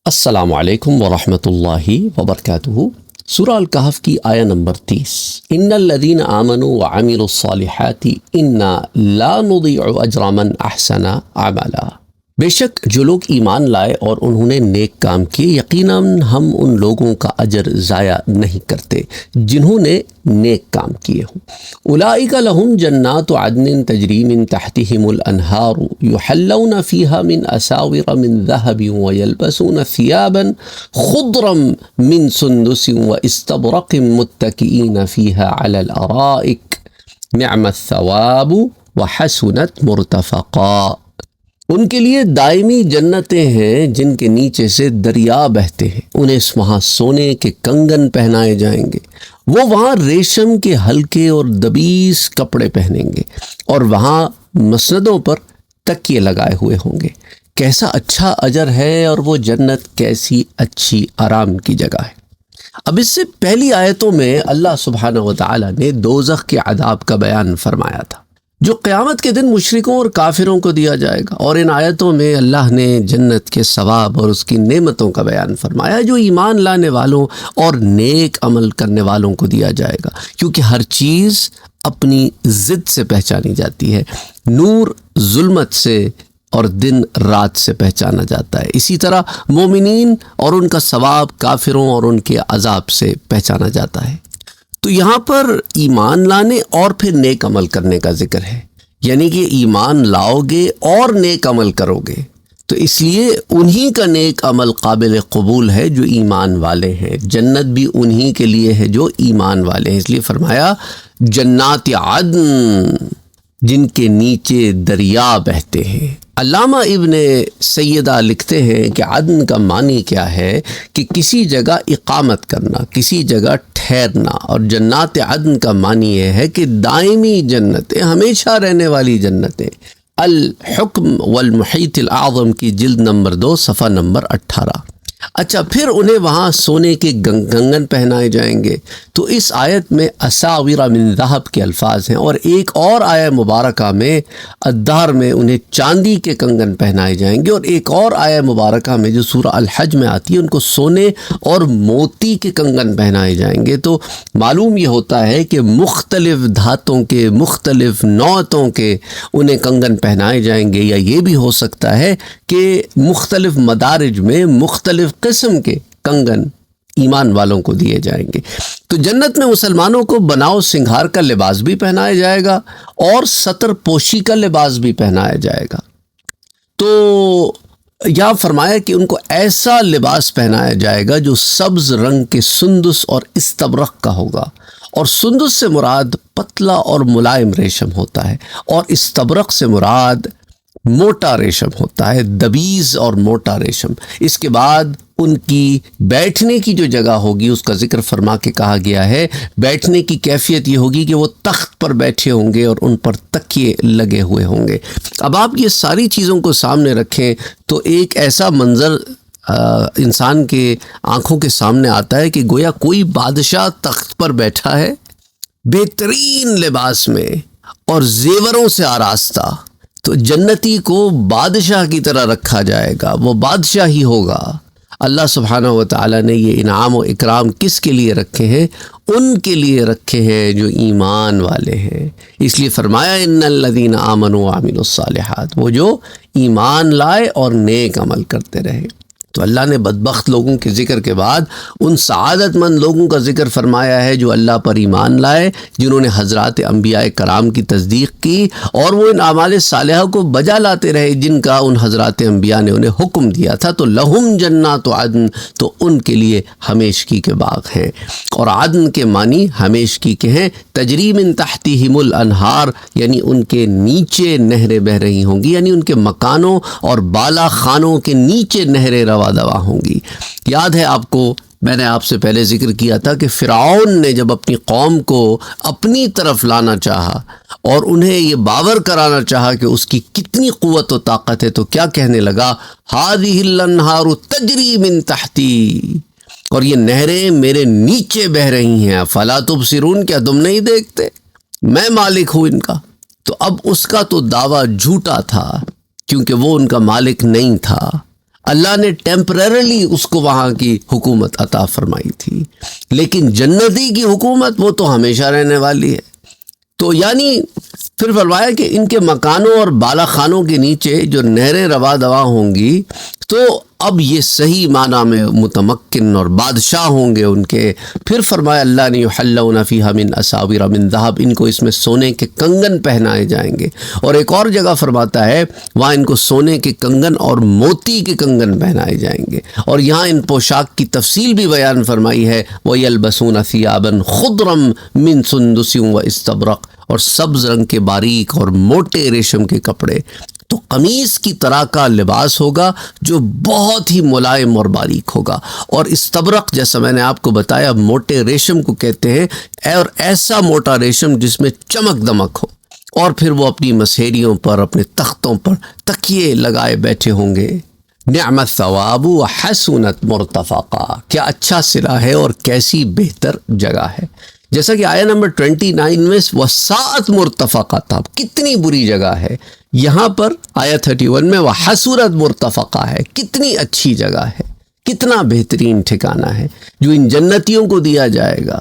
السلام علیکم ورحمۃ اللہ وبرکاتہ۔ سورہ الکہف کی آیہ نمبر 30، ان الذین آمنوا وعملوا الصالحات انا لا نضیع اجر من احسن عملا۔ بے شک جو لوگ ایمان لائے اور انہوں نے نیک کام کیے، یقیناً ہم ان لوگوں کا اجر ضائع نہیں کرتے جنہوں نے نیک کام کیے ہوں۔ اولئک لہم جنات عدن تجری من تحتہم الانہار یحلون فیہا من اساور من ذہب ویلبسون ثیابا خضرا من سندس واستبرق متکئین فیہا علی الارائک نعم الثواب وحسنت مرتفقا۔ ان کے لیے دائمی جنتیں ہیں جن کے نیچے سے دریا بہتے ہیں، انہیں وہاں سونے کے کنگن پہنائے جائیں گے، وہ وہاں ریشم کے ہلکے اور دبیس کپڑے پہنیں گے اور وہاں مسندوں پر تکیے لگائے ہوئے ہوں گے۔ کیسا اچھا اجر ہے اور وہ جنت کیسی اچھی آرام کی جگہ ہے۔ اب اس سے پہلی آیتوں میں اللہ سبحانہ وتعالی نے دوزخ کے عذاب کا بیان فرمایا تھا جو قیامت کے دن مشرکوں اور کافروں کو دیا جائے گا، اور ان آیتوں میں اللہ نے جنت کے ثواب اور اس کی نعمتوں کا بیان فرمایا جو ایمان لانے والوں اور نیک عمل کرنے والوں کو دیا جائے گا، کیونکہ ہر چیز اپنی ضد سے پہچانی جاتی ہے۔ نور ظلمت سے اور دن رات سے پہچانا جاتا ہے، اسی طرح مومنین اور ان کا ثواب کافروں اور ان کے عذاب سے پہچانا جاتا ہے۔ تو یہاں پر ایمان لانے اور پھر نیک عمل کرنے کا ذکر ہے، یعنی کہ ایمان لاؤ گے اور نیک عمل کرو گے تو اس لیے انہی کا نیک عمل قابل قبول ہے جو ایمان والے ہیں، جنت بھی انہی کے لیے ہے جو ایمان والے ہیں، اس لیے فرمایا جنات عدن جن کے نیچے دریا بہتے ہیں۔ علامہ ابن سیدہ لکھتے ہیں کہ عدن کا معنی کیا ہے کہ کسی جگہ اقامت کرنا، کسی جگہ ٹھہرنا، اور جنات عدن کا معنی یہ ہے کہ دائمی جنتیں، ہمیشہ رہنے والی جنتیں۔ الحکم والمحیط الاعظم کی جلد نمبر 2 صفحہ نمبر 18۔ اچھا، پھر انہیں وہاں سونے کے کنگن پہنائے جائیں گے، تو اس آیت میں اساور من ذہب کے الفاظ ہیں، اور ایک اور آیہ مبارکہ میں الدہر میں انہیں چاندی کے کنگن پہنائے جائیں گے، اور ایک اور آیہ مبارکہ میں جو سورہ الحج میں آتی ہے ان کو سونے اور موتی کے کنگن پہنائے جائیں گے۔ تو معلوم یہ ہوتا ہے کہ مختلف دھاتوں کے، مختلف نوعتوں کے انہیں کنگن پہنائے جائیں گے، یا یہ بھی ہو سکتا ہے کہ مختلف مدارج میں مختلف قسم کے کنگن ایمان والوں کو دیے جائیں گے۔ تو جنت میں مسلمانوں کو بناؤ سنگھار کا لباس بھی پہنایا جائے گا اور ستر پوشی کا لباس بھی پہنایا جائے گا۔ تو یا فرمایا کہ ان کو ایسا لباس پہنایا جائے گا جو سبز رنگ کے سندس اور استبرق کا ہوگا، اور سندس سے مراد پتلا اور ملائم ریشم ہوتا ہے، اور استبرق سے مراد موٹا ریشم ہوتا ہے، دبیز اور موٹا ریشم۔ اس کے بعد ان کی بیٹھنے کی جو جگہ ہوگی اس کا ذکر فرما کے کہا گیا ہے، بیٹھنے کی کیفیت یہ ہوگی کہ وہ تخت پر بیٹھے ہوں گے اور ان پر تکیے لگے ہوئے ہوں گے۔ اب آپ یہ ساری چیزوں کو سامنے رکھیں تو ایک ایسا منظر انسان کے آنکھوں کے سامنے آتا ہے کہ گویا کوئی بادشاہ تخت پر بیٹھا ہے، بہترین لباس میں اور زیوروں سے آراستہ۔ تو جنتی کو بادشاہ کی طرح رکھا جائے گا، وہ بادشاہ ہی ہوگا۔ اللہ سبحانہ وتعالی نے یہ انعام و اکرام کس کے لیے رکھے ہیں؟ ان کے لیے رکھے ہیں جو ایمان والے ہیں۔ اس لیے فرمایا ان الذین آمنوا وعملوا الصالحات، وہ جو ایمان لائے اور نیک عمل کرتے رہے۔ تو اللہ نے بدبخت لوگوں کے ذکر کے بعد ان سعادت مند لوگوں کا ذکر فرمایا ہے جو اللہ پر ایمان لائے، جنہوں نے حضرات انبیاء کرام کی تصدیق کی اور وہ ان اعمال صالحہ کو بجا لاتے رہے جن کا ان حضرات انبیاء نے انہیں حکم دیا تھا۔ تو لہم جنات عدن، تو ان کے لیے ہمیشگی کے باغ ہیں، اور عدن کے معنی ہمیشگی کے ہیں۔ تجری من تحتہم الانہار، یعنی ان کے نیچے نہریں بہہ رہی ہوں گی، یعنی ان کے مکانوں اور بالا خانوں کے نیچے نہریں روا دوا ہوں گی۔ یاد ہے آپ کو، میں نے آپ سے پہلے ذکر کیا تھا کہ فرعون نے جب اپنی قوم کو اپنی طرف لانا چاہا اور انہیں یہ باور کرانا چاہا کہ اس کی کتنی قوت و طاقت ہے، تو کیا کہنے لگا؟ ہذہ الانہار تجری من تحتی، اور یہ نہریں میرے نیچے بہہ رہی ہیں، فلا تبصرون، کیا تم نہیں دیکھتے؟ میں مالک ہوں ان کا۔ تو اب اس کا تو دعویٰ جھوٹا تھا کیونکہ وہ ان کا مالک نہیں تھا۔ اللہ نے ٹیمپررلی اس کو وہاں کی حکومت عطا فرمائی تھی، لیکن جنتی کی حکومت وہ تو ہمیشہ رہنے والی ہے۔ تو یعنی پھر فرمایا کہ ان کے مکانوں اور بالا خانوں کے نیچے جو نہریں روا دوا ہوں گی، تو اب یہ صحیح معنی میں متمکن اور بادشاہ ہوں گے ان کے۔ پھر فرمایا اللہ نے یحلون فیہا من اساور من ذہب، ان کو اس میں سونے کے کنگن پہنائے جائیں گے۔ اور ایک اور جگہ فرماتا ہے وہاں ان کو سونے کے کنگن اور موتی کے کنگن پہنائے جائیں گے۔ اور یہاں ان پوشاک کی تفصیل بھی بیان فرمائی ہے، وَيَلْبَسُونَ ثِيَابًا خُضْرًا مِّن سُنْدُسٍ وَإِسْتَبْرَقٍ، اور سبز رنگ کے باریک اور موٹے ریشم کے کپڑے۔ تو قمیص کی طرح کا لباس ہوگا جو بہت ہی ملائم اور باریک ہوگا، اور استبرق جیسا میں نے آپ کو بتایا موٹے ریشم کو کہتے ہیں، اور ایسا موٹا ریشم جس میں چمک دمک ہو، اور پھر وہ اپنی مسیریوں پر اپنے تختوں پر تکیے لگائے بیٹھے ہوں گے۔ نعم الثواب وحسنت مرتفقا، کیا اچھا صلہ ہے اور کیسی بہتر جگہ ہے۔ جیسا کہ آیہ نمبر 29 میں وساعت مرتفقہ تھا، کتنی بری جگہ ہے، یہاں پر آیہ 31 میں وحسرت مرتفقہ ہے، کتنی اچھی جگہ ہے، کتنا بہترین ٹھکانہ ہے جو ان جنتیوں کو دیا جائے گا۔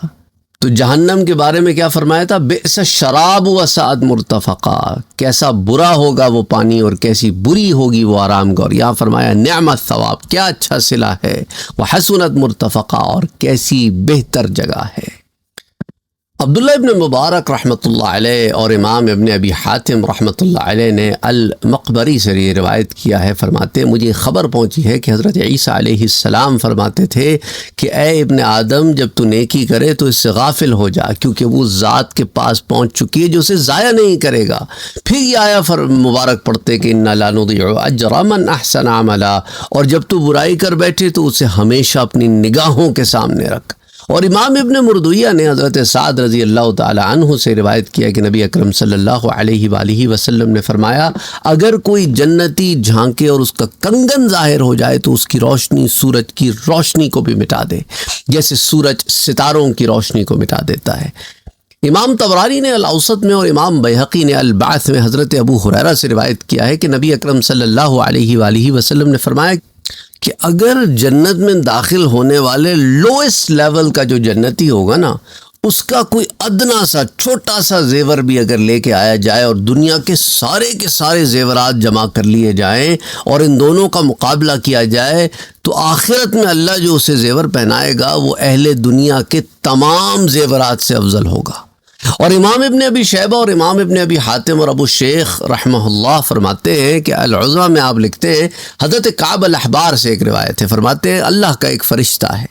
تو جہنم کے بارے میں کیا فرمایا تھا؟ بئس الشراب وساعت مرتفقہ، کیسا برا ہوگا وہ پانی اور کیسی بری ہوگی وہ آرام گاہ۔ اور یہاں فرمایا نعم الثواب، کیا اچھا صلہ ہے، وحسنت مرتفقہ، اور کیسی بہتر جگہ ہے۔ عبداللہ ابن مبارک رحمۃ اللہ علیہ اور امام ابن ابی حاتم رحمۃ اللہ علیہ نے المقبری سے یہ روایت کیا ہے، فرماتے مجھے خبر پہنچی ہے کہ حضرت عیسیٰ علیہ السلام فرماتے تھے کہ اے ابن آدم، جب تو نیکی کرے تو اس سے غافل ہو جا، کیونکہ وہ ذات کے پاس پہنچ چکی ہے جو اسے ضائع نہیں کرے گا۔ پھر یہ آیا مبارک پڑھتے کہ انا لا نضیع اجر من احسن عملا، اور جب تو برائی کر بیٹھے تو اسے ہمیشہ اپنی نگاہوں کے سامنے رکھ۔ اور امام ابن مردویہ نے حضرت سعد رضی اللہ تعالی عنہ سے روایت کیا کہ نبی اکرم صلی اللہ علیہ وآلہ وسلم نے فرمایا اگر کوئی جنتی جھانکے اور اس کا کنگن ظاہر ہو جائے تو اس کی روشنی سورج کی روشنی کو بھی مٹا دے، جیسے سورج ستاروں کی روشنی کو مٹا دیتا ہے۔ امام طبرانی نے الاوسط میں اور امام بیہقی نے البعث میں حضرت ابو ہریرہ سے روایت کیا ہے کہ نبی اکرم صلی اللہ علیہ وآلہ وسلم نے فرمایا کہ اگر جنت میں داخل ہونے والے لوئسٹ لیول کا جو جنتی ہوگا نا، اس کا کوئی ادنا سا چھوٹا سا زیور بھی اگر لے کے آیا جائے اور دنیا کے سارے زیورات جمع کر لیے جائیں اور ان دونوں کا مقابلہ کیا جائے، تو آخرت میں اللہ جو اسے زیور پہنائے گا وہ اہل دنیا کے تمام زیورات سے افضل ہوگا۔ اور امام ابن ابی شیبہ اور امام ابن ابی حاتم اور ابو شیخ رحمہ اللہ فرماتے ہیں کہ العزہ میں آپ لکھتے ہیں، حضرت کعب الاحبار سے ایک روایت ہے، فرماتے ہیں اللہ کا ایک فرشتہ ہے،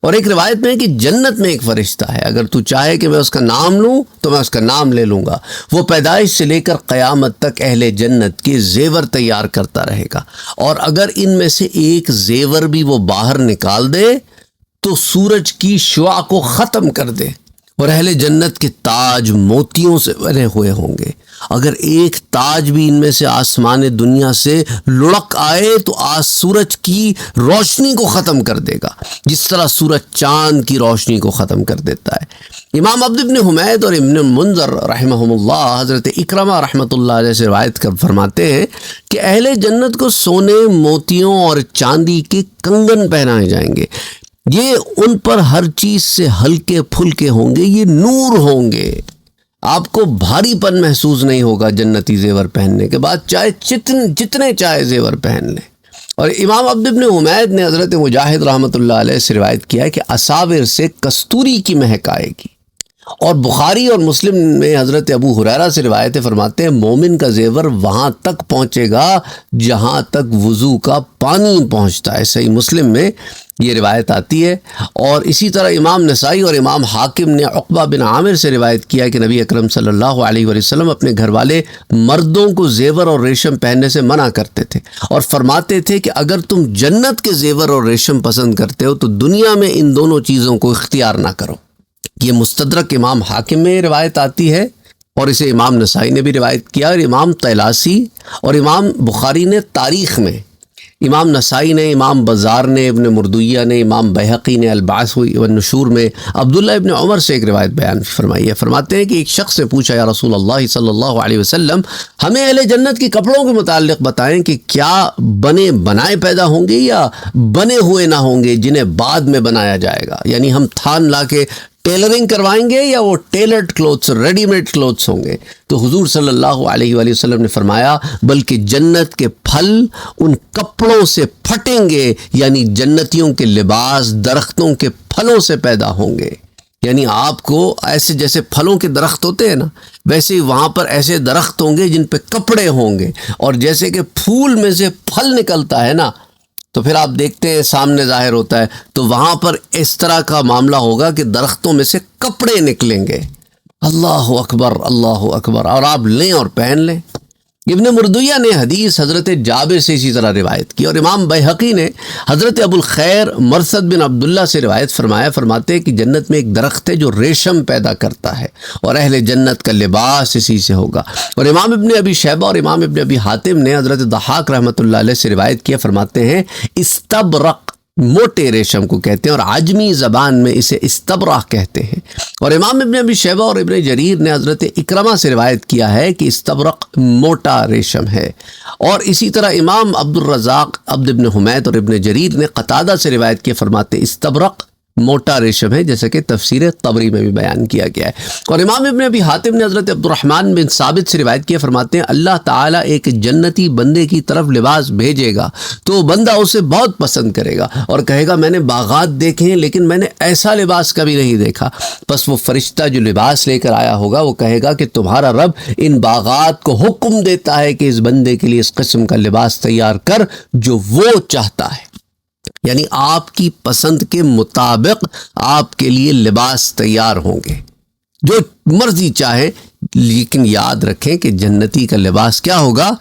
اور ایک روایت میں ہے کہ جنت میں ایک فرشتہ ہے، اگر تو چاہے کہ میں اس کا نام لوں تو میں اس کا نام لے لوں گا، وہ پیدائش سے لے کر قیامت تک اہل جنت کے زیور تیار کرتا رہے گا، اور اگر ان میں سے ایک زیور بھی وہ باہر نکال دے تو سورج کی شعاع کو ختم کر دے، اور اہل جنت کے تاج موتیوں سے بنے ہوئے ہوں گے۔ اگر ایک تاج بھی ان میں سے آسمان دنیا سے لڑک آئے تو آج سورج کی روشنی کو ختم کر دے گا، جس طرح سورج چاند کی روشنی کو ختم کر دیتا ہے۔ امام عبد بن حمید اور ابن منذر رحمہم اللہ حضرت اکرمہ رحمۃ اللہ علیہ سے روایت کر فرماتے ہیں کہ اہل جنت کو سونے، موتیوں اور چاندی کے کنگن پہنائے جائیں گے، یہ ان پر ہر چیز سے ہلکے پھلکے ہوں گے، یہ نور ہوں گے، آپ کو بھاری پن محسوس نہیں ہوگا جنتی زیور پہننے کے بعد، چاہے جتنے چاہے زیور پہن لیں۔ اور امام عبد بن حمید نے حضرت مجاہد رحمۃ اللہ علیہ سے روایت کیا ہے کہ اساور سے کستوری کی مہک آئے گی۔ اور بخاری اور مسلم میں حضرت ابو ہریرہ سے روایت فرماتے ہیں مومن کا زیور وہاں تک پہنچے گا جہاں تک وضو کا پانی پہنچتا ہے، صحیح مسلم میں یہ روایت آتی ہے۔ اور اسی طرح امام نسائی اور امام حاکم نے عقبہ بن عامر سے روایت کیا کہ نبی اکرم صلی اللہ علیہ وسلم اپنے گھر والے مردوں کو زیور اور ریشم پہننے سے منع کرتے تھے، اور فرماتے تھے کہ اگر تم جنت کے زیور اور ریشم پسند کرتے ہو تو دنیا میں ان دونوں چیزوں کو اختیار نہ کرو۔ یہ مستدرک امام حاکم میں روایت آتی ہے، اور اسے امام نسائی نے بھی روایت کیا، اور امام طیلاسی اور امام بخاری نے تاریخ میں امام نسائی نے، امام بزار نے، ابن مردویہ نے، امام بہقی نے البعث والنشور میں عبداللہ ابن عمر سے ایک روایت بیان فرمائی ہے. فرماتے ہیں کہ ایک شخص سے پوچھا، یا رسول اللہ صلی اللہ علیہ وسلم، ہمیں اہل جنت کے کپڑوں کے متعلق بتائیں کہ کیا بنے بنائے پیدا ہوں گے یا بنے ہوئے نہ ہوں گے جنہیں بعد میں بنایا جائے گا؟ یعنی ہم تھان لا کے ٹیلرنگ کروائیں گے یا وہ tailored clothes, ready made clothes ہوں گے؟ تو حضور صلی اللہ علیہ وآلہ وسلم نے فرمایا، بلکہ جنت کے پھل ان کپڑوں سے پھٹیں گے، یعنی جنتیوں کے لباس درختوں کے پھلوں سے پیدا ہوں گے. یعنی آپ کو ایسے جیسے پھلوں کے درخت ہوتے ہیں نا، ویسے ہی وہاں پر ایسے درخت ہوں گے جن پہ کپڑے ہوں گے، اور جیسے کہ پھول میں سے پھل نکلتا ہے نا، تو پھر آپ دیکھتے ہیں سامنے ظاہر ہوتا ہے، تو وہاں پر اس طرح کا معاملہ ہوگا کہ درختوں میں سے کپڑے نکلیں گے. اللہ اکبر، اللہ اکبر. اور آپ لیں اور پہن لیں. ابن مردویہ نے حدیث حضرت جابر سے اسی طرح روایت کی، اور امام بہقی نے حضرت ابو الخیر مرثد بن عبداللہ سے روایت فرماتے ہیں کہ جنت میں ایک درخت ہے جو ریشم پیدا کرتا ہے، اور اہل جنت کا لباس اسی سے ہوگا. اور امام ابن ابی شیبہ اور امام ابن ابی حاتم نے حضرت ضحاک رحمۃ اللہ علیہ سے روایت کیا، فرماتے ہیں استبرق، موٹے ریشم کو کہتے ہیں، اور عجمی زبان میں اسے استبرق کہتے ہیں. اور امام ابن ابی شیبہ اور ابن جریر نے حضرت اکرمہ سے روایت کیا ہے کہ استبرق موٹا ریشم ہے. اور اسی طرح امام عبد الرزاق، عبد ابن حمید اور ابن جریر نے قتادہ سے روایت کیا، فرماتے استبرق موٹا ریشم ہے، جیسا کہ تفسیر طبری میں بھی بیان کیا گیا ہے. اور امام ابن ابی حاتم نے حضرت عبد الرحمن بن ثابت سے روایت کیا، فرماتے ہیں اللہ تعالیٰ ایک جنتی بندے کی طرف لباس بھیجے گا تو وہ بندہ اسے بہت پسند کرے گا اور کہے گا میں نے باغات دیکھے ہیں لیکن میں نے ایسا لباس کبھی نہیں دیکھا. بس وہ فرشتہ جو لباس لے کر آیا ہوگا وہ کہے گا کہ تمہارا رب ان باغات کو حکم دیتا ہے کہ اس بندے کے لیے اس قسم کا لباس تیار کر جو وہ چاہتا ہے. یعنی آپ کی پسند کے مطابق آپ کے لیے لباس تیار ہوں گے جو مرضی چاہے. لیکن یاد رکھیں کہ جنتی کا لباس کیا ہوگا؟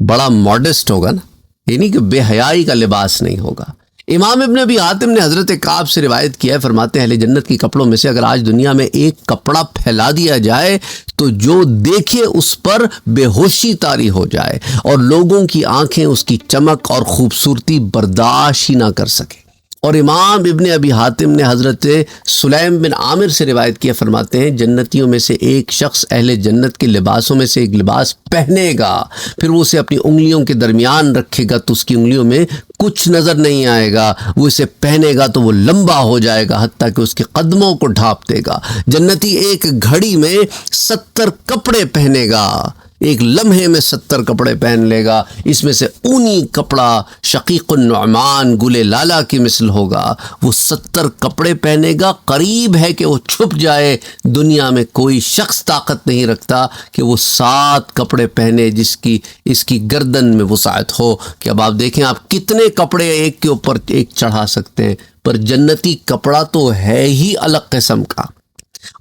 بڑا ماڈسٹ ہوگا نا، یعنی کہ بے حیائی کا لباس نہیں ہوگا. امام ابن ابی حاتم نے حضرت کعب سے روایت کیا ہے، فرماتے ہیں اہل جنت کے کپڑوں میں سے اگر آج دنیا میں ایک کپڑا پھیلا دیا جائے تو جو دیکھے اس پر بے ہوشی طاری ہو جائے اور لوگوں کی آنکھیں اس کی چمک اور خوبصورتی برداشت ہی نہ کر سکے. اور امام ابن ابی حاتم نے حضرت سلیم بن عامر سے روایت کیا، فرماتے ہیں جنتیوں میں سے ایک شخص اہل جنت کے لباسوں میں سے ایک لباس پہنے گا، پھر وہ اسے اپنی انگلیوں کے درمیان رکھے گا تو اس کی انگلیوں میں کچھ نظر نہیں آئے گا. وہ اسے پہنے گا تو وہ لمبا ہو جائے گا حتیٰ کہ اس کے قدموں کو ڈھانپ دے گا. جنتی ایک گھڑی میں 70 کپڑے پہنے گا، ایک لمحے میں 70 کپڑے پہن لے گا. اس میں سے اونی کپڑا شقیق النعمان گل لالا کی مثل ہوگا. وہ 70 کپڑے پہنے گا، قریب ہے کہ وہ چھپ جائے. دنیا میں کوئی شخص طاقت نہیں رکھتا کہ وہ 7 کپڑے پہنے جس کی اس کی گردن میں وسعت ہو. کہ اب آپ دیکھیں آپ کتنے کپڑے ایک کے اوپر ایک چڑھا سکتے ہیں. پر جنتی کپڑا تو ہے ہی الگ قسم کا،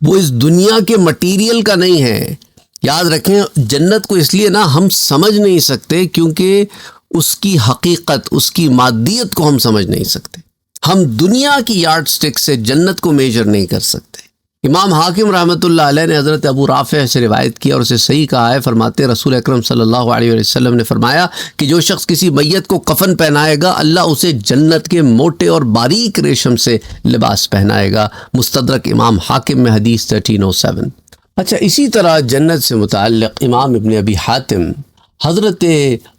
وہ اس دنیا کے مٹیریل کا نہیں ہے. یاد رکھیں جنت کو اس لیے نا ہم سمجھ نہیں سکتے کیونکہ اس کی حقیقت، اس کی مادیت کو ہم سمجھ نہیں سکتے. ہم دنیا کی یارڈ سٹک سے جنت کو میجر نہیں کر سکتے. امام حاکم رحمۃ اللہ علیہ نے حضرت ابو رافع سے روایت کی اور اسے صحیح کہا ہے، فرماتے رسول اکرم صلی اللہ علیہ وسلم نے فرمایا کہ جو شخص کسی میت کو کفن پہنائے گا اللہ اسے جنت کے موٹے اور باریک ریشم سے لباس پہنائے گا. مستدرک امام حاکم میں حدیث 1307. اچھا، اسی طرح جنت سے متعلق امام ابن ابی حاتم حضرت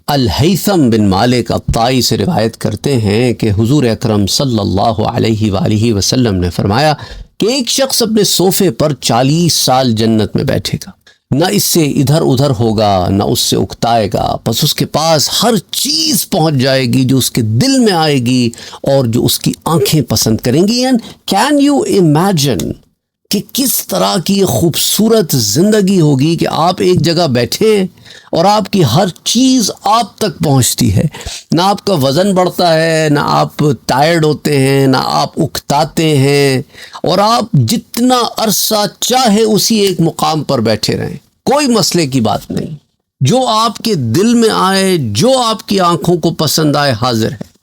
الہیثم بن مالک الطائی سے روایت کرتے ہیں کہ حضور اکرم صلی اللہ علیہ وآلہ وسلم نے فرمایا کہ ایک شخص اپنے صوفے پر 40 سال جنت میں بیٹھے گا، نہ اس سے ادھر ادھر ہوگا نہ اس سے اکتائے گا، پس اس کے پاس ہر چیز پہنچ جائے گی جو اس کے دل میں آئے گی اور جو اس کی آنکھیں پسند کریں گی. اینڈ کین یو امیجن کہ کس طرح کی خوبصورت زندگی ہوگی کہ آپ ایک جگہ بیٹھے اور آپ کی ہر چیز آپ تک پہنچتی ہے، نہ آپ کا وزن بڑھتا ہے، نہ آپ ٹائرڈ ہوتے ہیں، نہ آپ اکتاتے ہیں، اور آپ جتنا عرصہ چاہے اسی ایک مقام پر بیٹھے رہیں، کوئی مسئلے کی بات نہیں. جو آپ کے دل میں آئے، جو آپ کی آنکھوں کو پسند آئے، حاضر ہے.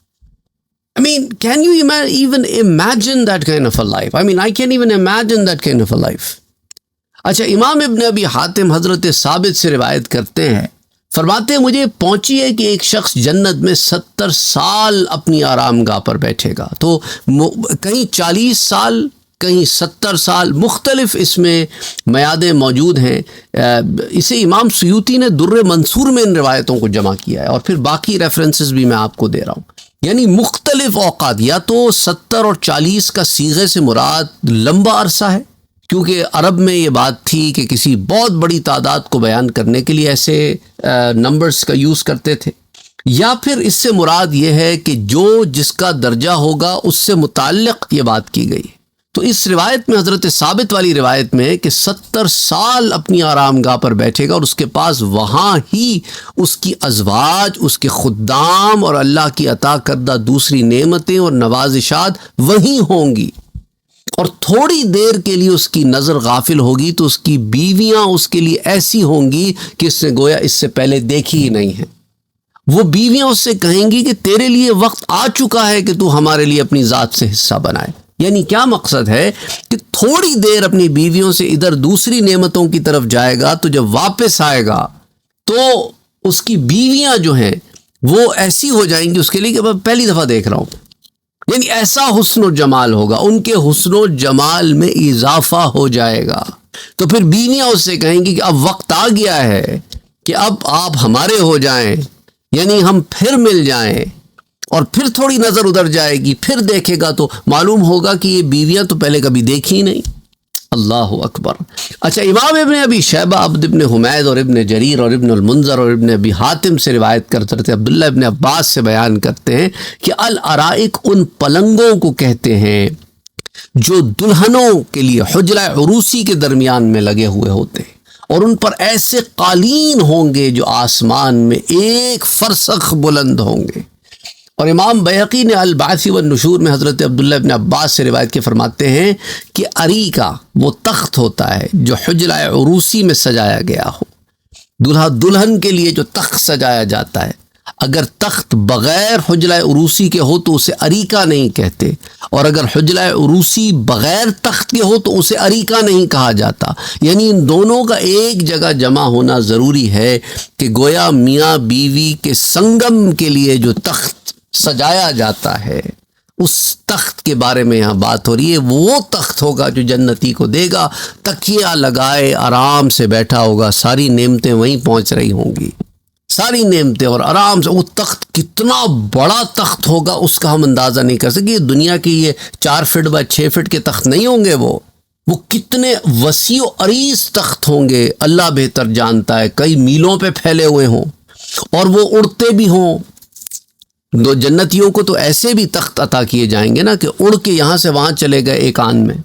I mean, can you even imagine that kind of a life? I mean, I can't even imagine that kind of a life. اچھا، امام ابن ابی حاتم حضرت ثابت سے روایت کرتے ہیں، فرماتے ہیں مجھے پہنچی ہے کہ ایک شخص جنت میں 70 سال اپنی آرام گاہ پر بیٹھے گا، تو کہیں 40 سال کہیں 70 سال، مختلف اس میں میعادیں موجود ہیں۔ اسے امام سیوطی نے در منصور میں ان روایتوں کو جمع کیا ہے، اور پھر باقی ریفرنسز بھی میں آپ کو دے رہا ہوں۔ یعنی مختلف اوقات، یا تو 70 اور 40 کا صیغے سے مراد لمبا عرصہ ہے، کیونکہ عرب میں یہ بات تھی کہ کسی بہت بڑی تعداد کو بیان کرنے کے لیے ایسے نمبرز کا یوز کرتے تھے، یا پھر اس سے مراد یہ ہے کہ جو جس کا درجہ ہوگا اس سے متعلق یہ بات کی گئی۔ تو اس روایت میں، حضرت ثابت والی روایت میں، کہ 70 سال اپنی آرام گاہ پر بیٹھے گا اور اس کے پاس وہاں ہی اس کی ازواج، اس کے خدام اور اللہ کی عطا کردہ دوسری نعمتیں اور نوازشات وہیں ہوں گی، اور تھوڑی دیر کے لیے اس کی نظر غافل ہوگی تو اس کی بیویاں اس کے لیے ایسی ہوں گی کہ اس نے گویا اس سے پہلے دیکھی ہی نہیں ہے۔ وہ بیویاں اس سے کہیں گی کہ تیرے لیے وقت آ چکا ہے کہ تو ہمارے لیے اپنی ذات سے حصہ بنائے۔ یعنی کیا مقصد ہے کہ تھوڑی دیر اپنی بیویوں سے ادھر دوسری نعمتوں کی طرف جائے گا، تو جب واپس آئے گا تو اس کی بیویاں جو ہیں وہ ایسی ہو جائیں گی اس کے لیے کہ میں پہلی دفعہ دیکھ رہا ہوں۔ یعنی ایسا حسن و جمال ہوگا، ان کے حسن و جمال میں اضافہ ہو جائے گا۔ تو پھر بیویاں اس سے کہیں گی کہ اب وقت آ گیا ہے کہ اب آپ ہمارے ہو جائیں، یعنی ہم پھر مل جائیں۔ اور پھر تھوڑی نظر ادھر جائے گی، پھر دیکھے گا تو معلوم ہوگا کہ یہ بیویاں تو پہلے کبھی دیکھی ہی نہیں۔ اللہ اکبر۔ اچھا، امام ابن ابی شیبہ، عبد ابن حمید اور ابن جریر اور ابن المنذر اور ابن ابی حاتم سے روایت کرتے تھے، عبداللہ ابن عباس سے بیان کرتے ہیں کہ الارائک ان پلنگوں کو کہتے ہیں جو دلہنوں کے لیے حجرہ عروسی کے درمیان میں لگے ہوئے ہوتے ہیں، اور ان پر ایسے قالین ہوں گے جو آسمان میں 1 فرسخ بلند ہوں گے۔ اور امام بیہقی نے البعث والنشور میں حضرت عبداللہ ابن عباس سے روایت کے فرماتے ہیں کہ اریکہ وہ تخت ہوتا ہے جو حجرہ عروسی میں سجایا گیا ہو۔ دلہا دلہن کے لیے جو تخت سجایا جاتا ہے، اگر تخت بغیر حجرہ عروسی کے ہو تو اسے اریکہ نہیں کہتے، اور اگر حجرہ عروسی بغیر تخت کے ہو تو اسے اریکہ نہیں کہا جاتا۔ یعنی ان دونوں کا ایک جگہ جمع ہونا ضروری ہے کہ گویا میاں بیوی کے سنگم کے لیے جو تخت سجایا جاتا ہے، اس تخت کے بارے میں یہاں بات ہو رہی ہے۔ وہ تخت ہوگا جو جنتی کو دے گا، تکیہ لگائے آرام سے بیٹھا ہوگا، ساری نعمتیں وہیں پہنچ رہی ہوں گی، ساری نعمتیں، اور آرام سے۔ وہ تخت کتنا بڑا تخت ہوگا اس کا ہم اندازہ نہیں کر سکتے۔ دنیا کی یہ 4 فٹ بائی 6 فٹ کے تخت نہیں ہوں گے، وہ کتنے وسیع و عریض تخت ہوں گے، اللہ بہتر جانتا ہے، کئی میلوں پہ پھیلے ہوئے ہوں، اور وہ اڑتے بھی ہوں۔ دو جنتیوں کو تو ایسے بھی تخت عطا کیے جائیں گے نا کہ اڑ کے یہاں سے وہاں چلے گئے ایک آن میں،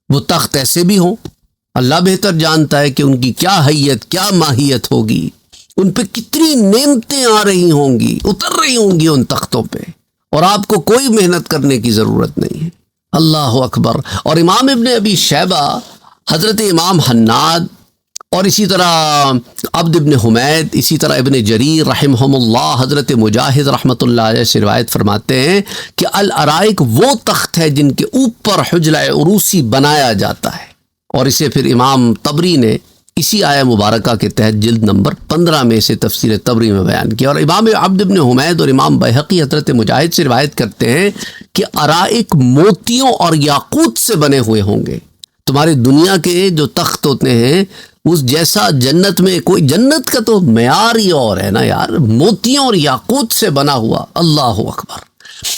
وہ تخت ایسے بھی ہوں۔ اللہ بہتر جانتا ہے کہ ان کی کیا حیت، کیا ماہیت ہوگی، ان پہ کتنی نعمتیں آ رہی ہوں گی، اتر رہی ہوں گی ان تختوں پہ، اور آپ کو کوئی محنت کرنے کی ضرورت نہیں ہے۔ اللہ اکبر۔ اور امام ابن ابی شیبہ، حضرت امام حناد، اور اسی طرح عبد ابن حمید، اسی طرح ابن جریر رحمہم اللہ، حضرت مجاہد رحمۃ اللہ علیہ سے روایت فرماتے ہیں کہ الارائک وہ تخت ہے جن کے اوپر حجرہ عروسی بنایا جاتا ہے۔ اور اسے پھر امام طبری نے اسی آیہ مبارکہ کے تحت جلد نمبر 15 میں سے تفسیر طبری میں بیان کیا۔ اور امام عبد ابن حمید اور امام بیہقی حضرت مجاہد سے روایت کرتے ہیں کہ ارائک موتیوں اور یاقوت سے بنے ہوئے ہوں گے۔ تمہارے دنیا کے جو تخت ہوتے ہیں اس جیسا جنت میں کوئی، جنت کا تو معیار ہی اور ہے نا یار، موتیوں اور یاقوت سے بنا ہوا۔ اللہ اکبر۔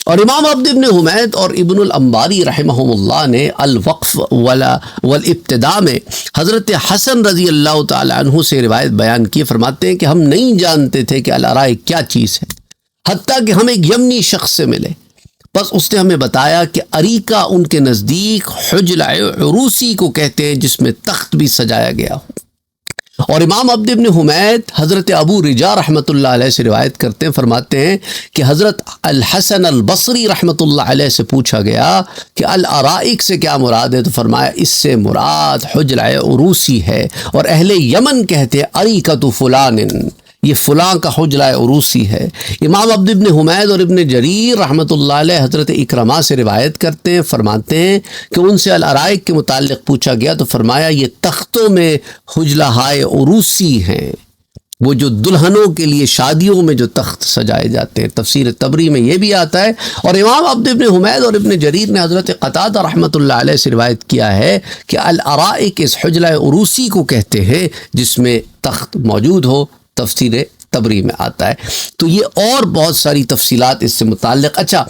اور امام عبد ابن حمید اور ابن الانباری رحمہم اللہ نے الوقف والابتداء میں حضرت حسن رضی اللہ تعالی عنہ سے روایت بیان کی، فرماتے ہیں کہ ہم نہیں جانتے تھے کہ الارائک کیا چیز ہے، حتیٰ کہ ہم ایک یمنی شخص سے ملے، بس اس نے ہمیں بتایا کہ اریکہ ان کے نزدیک حجرہ عروسی کو کہتے ہیں جس میں تخت بھی سجایا گیا ہو۔ اور امام عبد ابن حمید حضرت ابو رجا رحمۃ اللہ علیہ سے روایت کرتے ہیں، فرماتے ہیں کہ حضرت الحسن البصری رحمۃ اللہ علیہ سے پوچھا گیا کہ الارائک سے کیا مراد ہے، تو فرمایا اس سے مراد حجرہ عروسی ہے، اور اہل یمن کہتے ہیں اریکۃ فلان، یہ فلاں کا حجرہ عروسی ہے۔ امام عبد ابن حمید اور ابن جریر رحمۃ اللہ علیہ حضرت اکرمہ سے روایت کرتے ہیں، فرماتے ہیں کہ ان سے الارائک کے متعلق پوچھا گیا تو فرمایا یہ تختوں میں حجرہ عروسی ہیں۔ وہ جو دلہنوں کے لیے شادیوں میں جو تخت سجائے جاتے ہیں، تفسیر طبری میں یہ بھی آتا ہے، اور امام عبد ابن حمید اور ابن جریر نے حضرت قتادہ رحمۃ اللہ علیہ سے روایت کیا ہے کہ الارائک اس حجلہ عروسی کو کہتے ہیں جس میں تخت موجود ہو، تفسیر طبری میں آتا ہے۔ تو یہ اور بہت ساری تفصیلات اس سے متعلق۔ اچھا،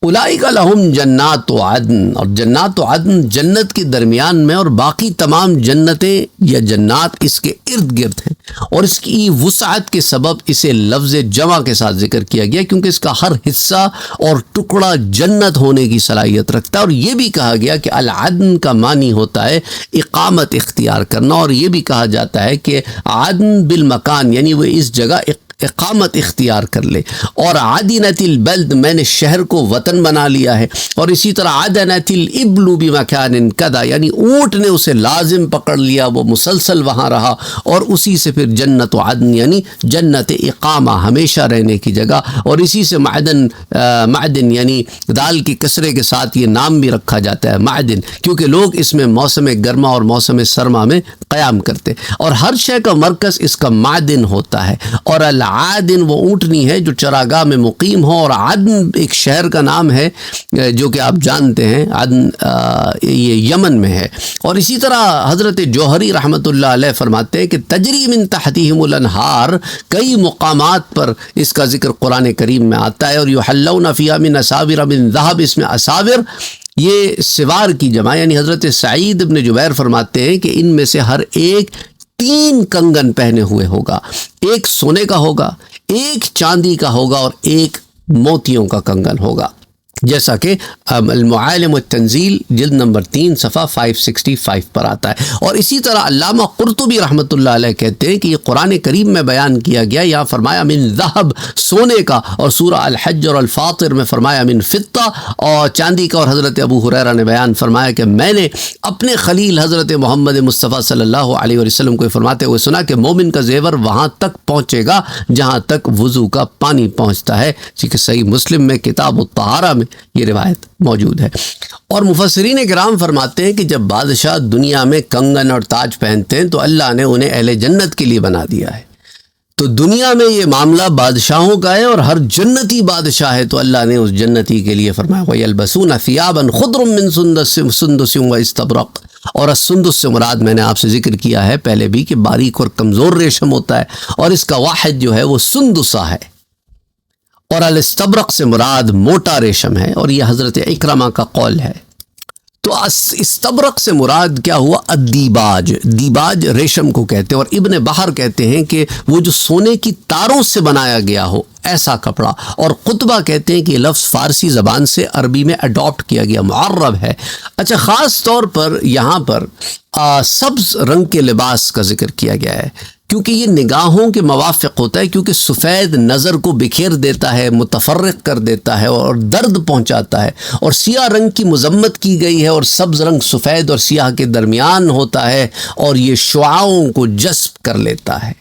اولئک لہم جنات عدن، اور جنات عدن جنت کے درمیان میں، اور باقی تمام جنتیں یا جنات اس کے ارد گرد ہیں، اور اس کی وسعت کے سبب اسے لفظ جمع کے ساتھ ذکر کیا گیا کیونکہ اس کا ہر حصہ اور ٹکڑا جنت ہونے کی صلاحیت رکھتا ہے۔ اور یہ بھی کہا گیا کہ العدن کا معنی ہوتا ہے اقامت اختیار کرنا، اور یہ بھی کہا جاتا ہے کہ عدن بالمکان، یعنی وہ اس جگہ اقامت اختیار کر لے۔ اور عدنت البلد، میں نے شہر کو وطن بنا لیا ہے۔ اور اسی طرح عدنت الابل بمکان کذا، یعنی اونٹ نے اسے لازم پکڑ لیا، وہ مسلسل وہاں رہا، اور اسی سے پھر جنت و عدن یعنی جنت اقامہ، ہمیشہ رہنے کی جگہ۔ اور اسی سے معدن یعنی دال کی کسرے کے ساتھ یہ نام بھی رکھا جاتا ہے معدن، کیونکہ لوگ اس میں موسم گرما اور موسم سرما میں قیام کرتے، اور ہر شے کا مرکز اس کا معدن ہوتا ہے۔ اور عادن وہ اونٹنی ہے جو چراگاہ میں مقیم ہو، اور عدن ایک شہر کا نام ہے جو کہ آپ جانتے ہیں، عدن یہ یمن میں ہے۔ اور اسی طرح حضرت جوہری رحمۃ اللہ علیہ فرماتے ہیں کہ تجری من تحتہم الانہار، کئی مقامات پر اس کا ذکر قرآن کریم میں آتا ہے۔ اور یحلون فیہا من اساور من ذہب، اس میں اساور یہ سوار کی جمع، یعنی حضرت سعید بن جبیر فرماتے ہیں کہ ان میں سے ہر ایک 3 کنگن پہنے ہوئے ہوگا، ایک سونے کا ہوگا، ایک چاندی کا ہوگا، اور ایک موتیوں کا کنگن ہوگا، جیسا کہ المعالم والتنزیل جلد نمبر 3 صفحہ 565 پر آتا ہے۔ اور اسی طرح علامہ قرطبی رحمۃ اللہ علیہ کہتے ہیں کہ یہ قرآن کریم میں بیان کیا گیا، یہاں فرمایا من ذہب سونے کا، اور سورہ الحج اور الفاطر میں فرمایا من فضہ اور چاندی کا۔ اور حضرت ابو ہریرہ نے بیان فرمایا کہ میں نے اپنے خلیل حضرت محمد مصطفیٰ صلی اللہ علیہ وسلم کو فرماتے ہوئے سنا کہ مومن کا زیور وہاں تک پہنچے گا جہاں تک وضو کا پانی پہنچتا ہے، کہ صحیح مسلم میں کتاب الطہارہ میں یہ روایت موجود ہے۔ اور مفسرین کرام فرماتے ہیں کہ جب بادشاہ دنیا میں کنگن اور تاج پہنتے ہیں تو اللہ نے انہیں اہل جنت کے لیے بنا دیا ہے۔ تو دنیا میں یہ معاملہ بادشاہوں کا ہے، اور ہر جنتی بادشاہ ہے تو اللہ نے اس جنتی کے لیے فرمایا وَيَلْبَسُونَ ثِيَابًا خُضْرًا مِّن سُندُسٍ وَإِسْتَبْرَقٍ۔ اور السندس سے مراد میں نے آپ سے ذکر کیا ہے پہلے بھی کہ باریک اور کمزور ریشم ہوتا ہے، اور اس کا واحد جو ہے وہ سندسہ ہے۔ اور الاستبرق سے مراد موٹا ریشم ہے، اور یہ حضرت اکرمہ کا قول ہے۔ تو استبرق سے مراد کیا ہوا؟ الدیباج، دیباج ریشم کو کہتے ہیں، اور ابن بحر کہتے ہیں کہ وہ جو سونے کی تاروں سے بنایا گیا ہو ایسا کپڑا۔ اور قطبہ کہتے ہیں کہ یہ لفظ فارسی زبان سے عربی میں اڈاپٹ کیا گیا، معرب ہے۔ اچھا، خاص طور پر یہاں پر سبز رنگ کے لباس کا ذکر کیا گیا ہے، کیونکہ یہ نگاہوں کے موافق ہوتا ہے، کیونکہ سفید نظر کو بکھیر دیتا ہے، متفرق کر دیتا ہے اور درد پہنچاتا ہے۔ اور سیاہ رنگ کی مذمت کی گئی ہے، اور سبز رنگ سفید اور سیاہ کے درمیان ہوتا ہے، اور یہ شعاعوں کو جذب کر لیتا ہے۔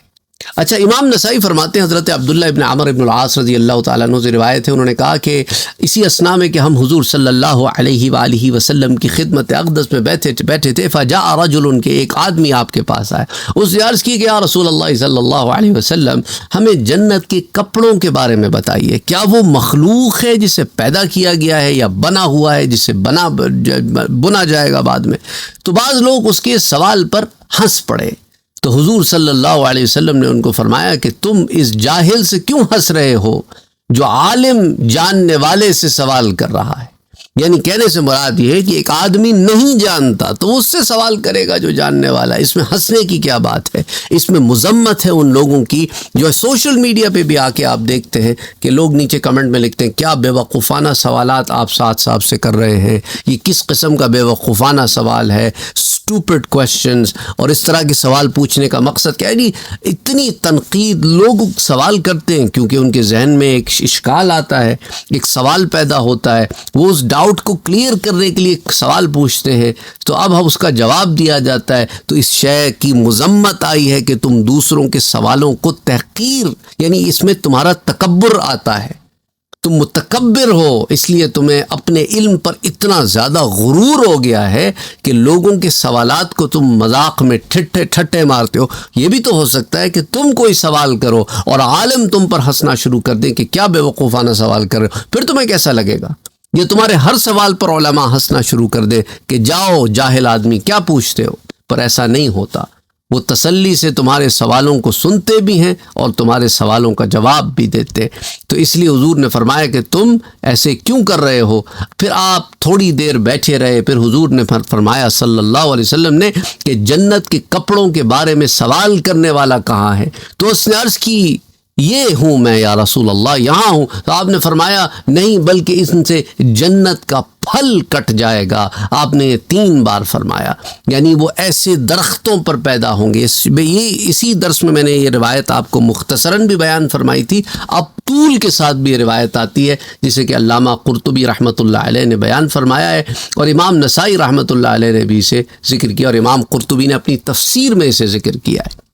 اچھا، امام نسائی فرماتے ہیں حضرت عبداللہ ابن عمر ابن العاص رضی اللہ تعالیٰ عنہ سے روایت ہے، انہوں نے کہا کہ اسی اثناء میں کہ ہم حضور صلی اللہ علیہ وآلہ وسلم کی خدمت اقدس میں بیٹھے تھے، فجاء رجل، کے ایک آدمی آپ کے پاس آئے، اس نے عرض کی کہ یا رسول اللہ صلی اللہ علیہ وسلم، ہمیں جنت کے کپڑوں کے بارے میں بتائیے، کیا وہ مخلوق ہے جسے پیدا کیا گیا ہے، یا بنا ہوا ہے جسے بنا جائے گا بعد میں؟ تو بعض لوگ اس کے سوال پر ہنس پڑے، تو حضور صلی اللہ علیہ وسلم نے ان کو فرمایا کہ تم اس جاہل سے کیوں ہنس رہے ہو جو عالم جاننے والے سے سوال کر رہا ہے؟ یعنی کہنے سے مراد یہ ہے کہ ایک آدمی نہیں جانتا تو اس سے سوال کرے گا جو جاننے والا ہے، اس میں ہنسنے کی کیا بات ہے؟ اس میں مذمت ہے ان لوگوں کی جو سوشل میڈیا پہ بھی آ کے آپ دیکھتے ہیں کہ لوگ نیچے کمنٹ میں لکھتے ہیں کیا بے وقوفانہ سوالات آپ ساتھ صاحب سے کر رہے ہیں، یہ کس قسم کا بے وقوفانہ سوال ہے، اسٹوپڈ کویسچنز، اور اس طرح کے سوال پوچھنے کا مقصد کیا ہے؟ یعنی اتنی تنقید لوگ سوال کرتے ہیں کیونکہ ان کے ذہن میں ایک اشکال آتا ہے، ایک سوال پیدا ہوتا ہے، وہ اس ڈاؤٹ کو کلیئر کرنے کے لیے ایک سوال پوچھتے ہیں، تو اب اس کا جواب دیا جاتا ہے، تو اس شے کی مذمت آئی ہے کہ تم دوسروں کے سوالوں کو تحقیر، یعنی اس میں تمہارا تکبر آتا ہے۔ تم متکبر ہو، اس لیے تمہیں اپنے علم پر اتنا زیادہ غرور ہو گیا ہے کہ لوگوں کے سوالات کو تم مذاق میں ٹھٹے مارتے ہو۔ یہ بھی تو ہو سکتا ہے کہ تم کوئی سوال کرو اور عالم تم پر ہنسنا شروع کر دیں کہ کیا بے وقوفانہ سوال کر رہے ہو، پھر تمہیں کیسا لگے گا؟ یہ تمہارے ہر سوال پر علماء ہنسنا شروع کر دے کہ جاؤ جاہل آدمی کیا پوچھتے ہو، پر ایسا نہیں ہوتا۔ وہ تسلی سے تمہارے سوالوں کو سنتے بھی ہیں اور تمہارے سوالوں کا جواب بھی دیتے۔ تو اس لیے حضور نے فرمایا کہ تم ایسے کیوں کر رہے ہو؟ پھر آپ تھوڑی دیر بیٹھے رہے، پھر حضور نے فرمایا صلی اللہ علیہ وسلم نے کہ جنت کے کپڑوں کے بارے میں سوال کرنے والا کہاں ہے؟ تو اس نے عرض کی یہ ہوں میں یا رسول اللہ، یہاں ہوں۔ تو آپ نے فرمایا نہیں، بلکہ ان سے جنت کا پھل کٹ جائے گا۔ آپ نے یہ 3 بار فرمایا، یعنی وہ ایسے درختوں پر پیدا ہوں گے۔ اسی درس میں نے یہ روایت آپ کو مختصراً بھی بیان فرمائی تھی، اب طول کے ساتھ بھی یہ روایت آتی ہے، جسے کہ علامہ قرطبی رحمۃ اللہ علیہ نے بیان فرمایا ہے، اور امام نسائی رحمۃ اللہ علیہ نے بھی اسے ذکر کیا، اور امام قرطبی نے اپنی تفسیر میں اسے ذکر کیا ہے۔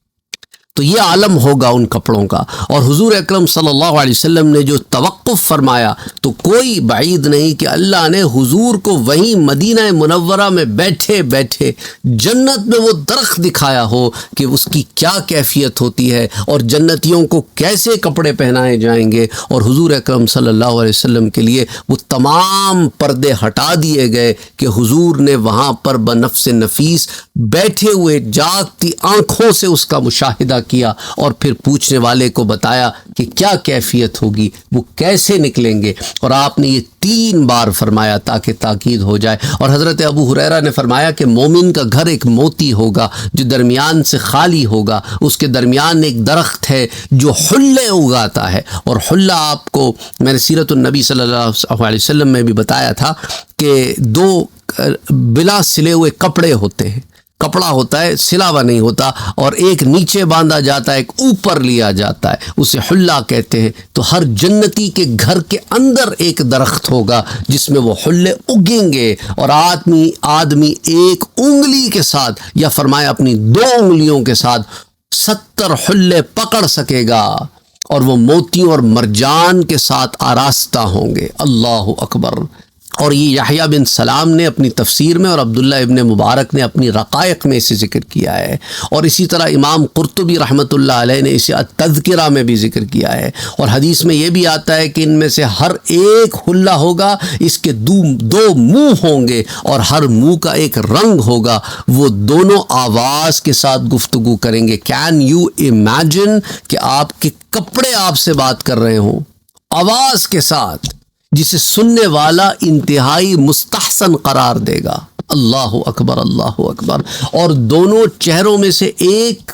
تو یہ عالم ہوگا ان کپڑوں کا، اور حضور اکرم صلی اللہ علیہ وسلم نے جو توقف فرمایا تو کوئی بعید نہیں کہ اللہ نے حضور کو وہیں مدینہ منورہ میں بیٹھے بیٹھے جنت میں وہ درخت دکھایا ہو کہ اس کی کیا کیفیت ہوتی ہے اور جنتیوں کو کیسے کپڑے پہنائے جائیں گے، اور حضور اکرم صلی اللہ علیہ وسلم کے لیے وہ تمام پردے ہٹا دیے گئے کہ حضور نے وہاں پر بنفس نفیس بیٹھے ہوئے جاگتی آنکھوں سے اس کا مشاہدہ کیا، اور پھر پوچھنے والے کو بتایا کہ کیا کیفیت ہوگی، وہ کیسے نکلیں گے، اور آپ نے یہ 3 بار فرمایا تاکہ تاکید ہو جائے۔ اور حضرت ابو ہریرہ نے فرمایا کہ مومن کا گھر ایک موتی ہوگا جو درمیان سے خالی ہوگا، اس کے درمیان ایک درخت ہے جو حلے اگاتا ہے، اور حلہ آپ کو میں نے سیرت النبی صلی اللہ علیہ وسلم میں بھی بتایا تھا کہ 2 بلا سلے ہوئے کپڑے ہوتے ہیں، کپڑا ہوتا ہے سلا ہوا نہیں ہوتا، اور ایک نیچے باندھا جاتا ہے، ایک اوپر لیا جاتا ہے، اسے حلہ کہتے ہیں۔ تو ہر جنتی کے گھر کے اندر ایک درخت ہوگا جس میں وہ حلے اگیں گے، اور آدمی ایک انگلی کے ساتھ، یا فرمایا اپنی 2 انگلیوں کے ساتھ 70 حلے پکڑ سکے گا، اور وہ موتیوں اور مرجان کے ساتھ آراستہ ہوں گے۔ اللہ اکبر۔ اور یہ یحییٰ بن سلام نے اپنی تفسیر میں، اور عبداللہ ابن مبارک نے اپنی رقائق میں اسے ذکر کیا ہے، اور اسی طرح امام قرطبی رحمۃ اللہ علیہ نے اسے التذکرہ میں بھی ذکر کیا ہے، اور حدیث میں یہ بھی آتا ہے کہ ان میں سے ہر ایک حلہ ہوگا، اس کے 2 منہ ہوں گے، اور ہر منہ کا ایک رنگ ہوگا، وہ دونوں آواز کے ساتھ گفتگو کریں گے۔ کین یو امیجن کہ آپ کے کپڑے آپ سے بات کر رہے ہوں آواز کے ساتھ، جسے سننے والا انتہائی مستحسن قرار دے گا۔ اللہ اکبر، اللہ اکبر۔ اور دونوں چہروں میں سے ایک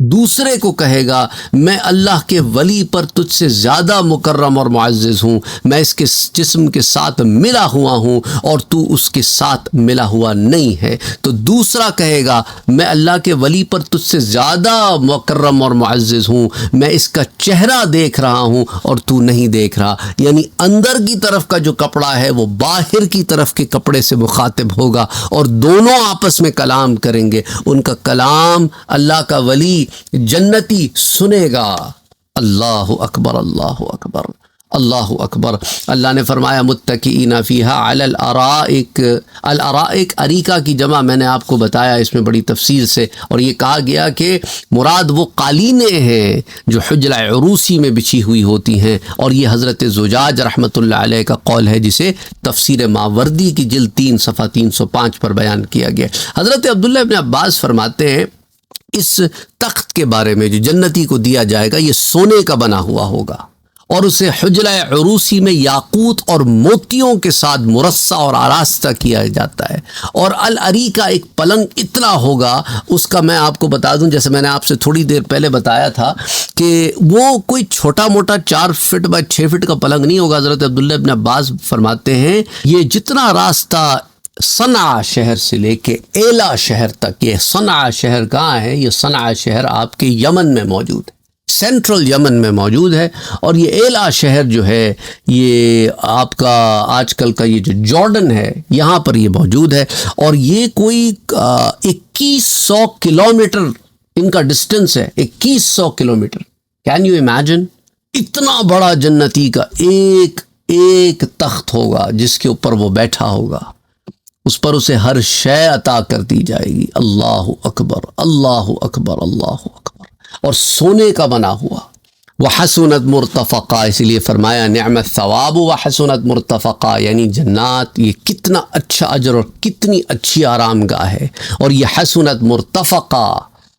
دوسرے کو کہے گا میں اللہ کے ولی پر تجھ سے زیادہ مکرم اور معزز ہوں، میں اس کے جسم کے ساتھ ملا ہوا ہوں اور تو اس کے ساتھ ملا ہوا نہیں ہے۔ تو دوسرا کہے گا میں اللہ کے ولی پر تجھ سے زیادہ مکرم اور معزز ہوں، میں اس کا چہرہ دیکھ رہا ہوں اور تو نہیں دیکھ رہا۔ یعنی اندر کی طرف کا جو کپڑا ہے وہ باہر کی طرف کے کپڑے سے مخاطب ہوگا، اور دونوں آپس میں کلام کریں گے۔ ان کا کلام اللہ کا ولی جنتی سنے گا۔ اللہ اکبر، اللہ اکبر، اللہ اکبر۔ اللہ نے فرمایا متکئین فیہا علی الارائک۔ الارائک اریکہ کی جمع میں نے آپ کو بتایا اس میں بڑی تفصیل سے، اور یہ کہا گیا کہ مراد وہ قالینیں ہیں جو حجرہ عروسی میں بچھی ہوئی ہوتی ہیں، اور یہ حضرت زجاج رحمۃ اللہ علیہ کا قول ہے جسے تفسیر ماوردی کی جلد 3 صفحہ 305 پر بیان کیا گیا۔ حضرت عبداللہ ابن عباس فرماتے ہیں اس تخت کے بارے میں جو جنتی کو دیا جائے گا یہ سونے کا بنا ہوا ہوگا، اور اسے حجرہ عروسی میں یاقوت اور موتیوں کے ساتھ مرصع اور آراستہ کیا جاتا ہے، اور العریکہ ایک پلنگ اتنا ہوگا، اس کا میں آپ کو بتا دوں جیسے میں نے آپ سے تھوڑی دیر پہلے بتایا تھا کہ وہ کوئی چھوٹا موٹا 4 فٹ بائی 6 فٹ کا پلنگ نہیں ہوگا۔ حضرت عبداللہ ابن عباس فرماتے ہیں یہ جتنا راستہ صنعا شہر سے لے کے ایلا شہر تک، یہ صنعا شہر کہاں ہے؟ یہ صنعا شہر آپ کے یمن میں موجود ہے، سینٹرل یمن میں موجود ہے، اور یہ ایلا شہر جو ہے یہ آپ کا آج کل کا یہ جو جارڈن ہے یہاں پر یہ موجود ہے، اور یہ کوئی 2100 کلومیٹر ان کا ڈسٹنس ہے، 2100 کلومیٹر۔ کین یو امیجن اتنا بڑا جنتی کا ایک ایک تخت ہوگا جس کے اوپر وہ بیٹھا ہوگا، اس پر اسے ہر شے عطا کر دی جائے گی۔ اللہ اکبر اللہ اکبر اللہ اکبر، اور سونے کا بنا ہوا۔ وحسنت مرتفقہ، اسی لیے فرمایا نعم الثواب وحسنت مرتفقہ، یعنی جنات یہ کتنا اچھا اجر اور کتنی اچھی آرام گاہ ہے، اور یہ حسنت مرتفقہ،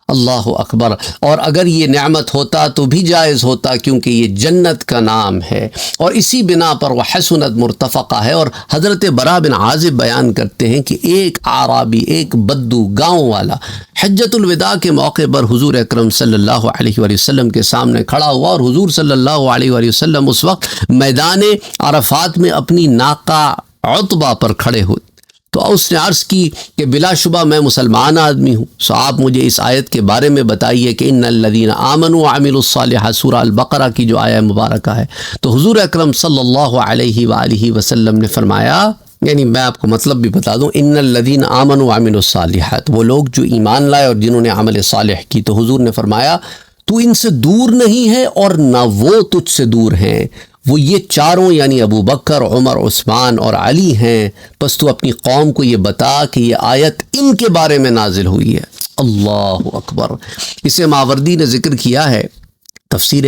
اللہ اکبر۔ اور اگر یہ نعمت ہوتا تو بھی جائز ہوتا، کیونکہ یہ جنت کا نام ہے، اور اسی بنا پر وہ حسنت مرتفقہ ہے۔ اور حضرت برا بن عازب بیان کرتے ہیں کہ ایک اعرابی، ایک بدو گاؤں والا حجۃ الوداع کے موقع پر حضور اکرم صلی اللہ علیہ وآلہ وسلم کے سامنے کھڑا ہوا، اور حضور صلی اللہ علیہ وآلہ وسلم اس وقت میدان عرفات میں اپنی ناقہ عتبہ پر کھڑے ہوئے، تو اس نے عرض کی کہ بلا شبہ میں مسلمان آدمی ہوں، سو آپ مجھے اس آیت کے بارے میں بتائیے کہ ان الذین آمنوا وعملوا الصالحات، سورہ البقرہ کی جو آیہ مبارکہ ہے۔ تو حضور اکرم صلی اللہ علیہ وآلہ وسلم نے فرمایا، یعنی میں آپ کو مطلب بھی بتا دوں، ان الذین آمنوا وعملوا الصالحات، وہ لوگ جو ایمان لائے اور جنہوں نے عمل صالح کی، تو حضور نے فرمایا تو ان سے دور نہیں ہے اور نہ وہ تجھ سے دور ہیں، وہ یہ چاروں یعنی ابو بکر، عمر، عثمان اور علی ہیں، بس تو اپنی قوم کو یہ بتا کہ یہ آیت ان کے بارے میں نازل ہوئی ہے۔ اللہ اکبر۔ اسے ماوردی نے ذکر کیا ہے تفسیر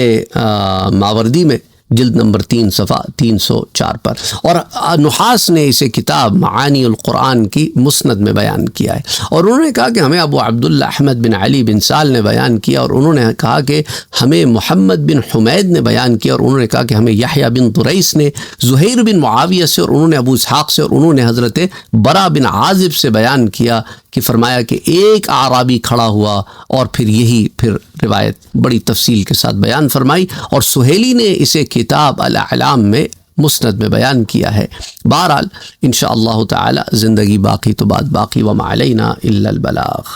ماوردی میں، جلد نمبر 3 صفحہ 304 پر، اور نحاس نے اسے کتاب معانی القرآن کی مسند میں بیان کیا ہے۔ اور انہوں نے کہا کہ ہمیں ابو عبداللہ احمد بن علی بن سال نے بیان کیا، اور انہوں نے کہا کہ ہمیں محمد بن حمید نے بیان کیا، اور انہوں نے کہا کہ ہمیں یحییٰ بن طریس نے زہیر بن معاویہ سے، اور انہوں نے ابو اسحاق سے، اور انہوں نے حضرت برا بن عازب سے بیان کیا کہ فرمایا کہ ایک اعرابی کھڑا ہوا، اور پھر روایت بڑی تفصیل کے ساتھ بیان فرمائی، اور سہیلی نے اسے کتاب الاعلام میں مسند میں بیان کیا ہے۔ بہرحال انشاءاللہ تعالی زندگی باقی تو بات باقی، وما علینا الا البلاغ۔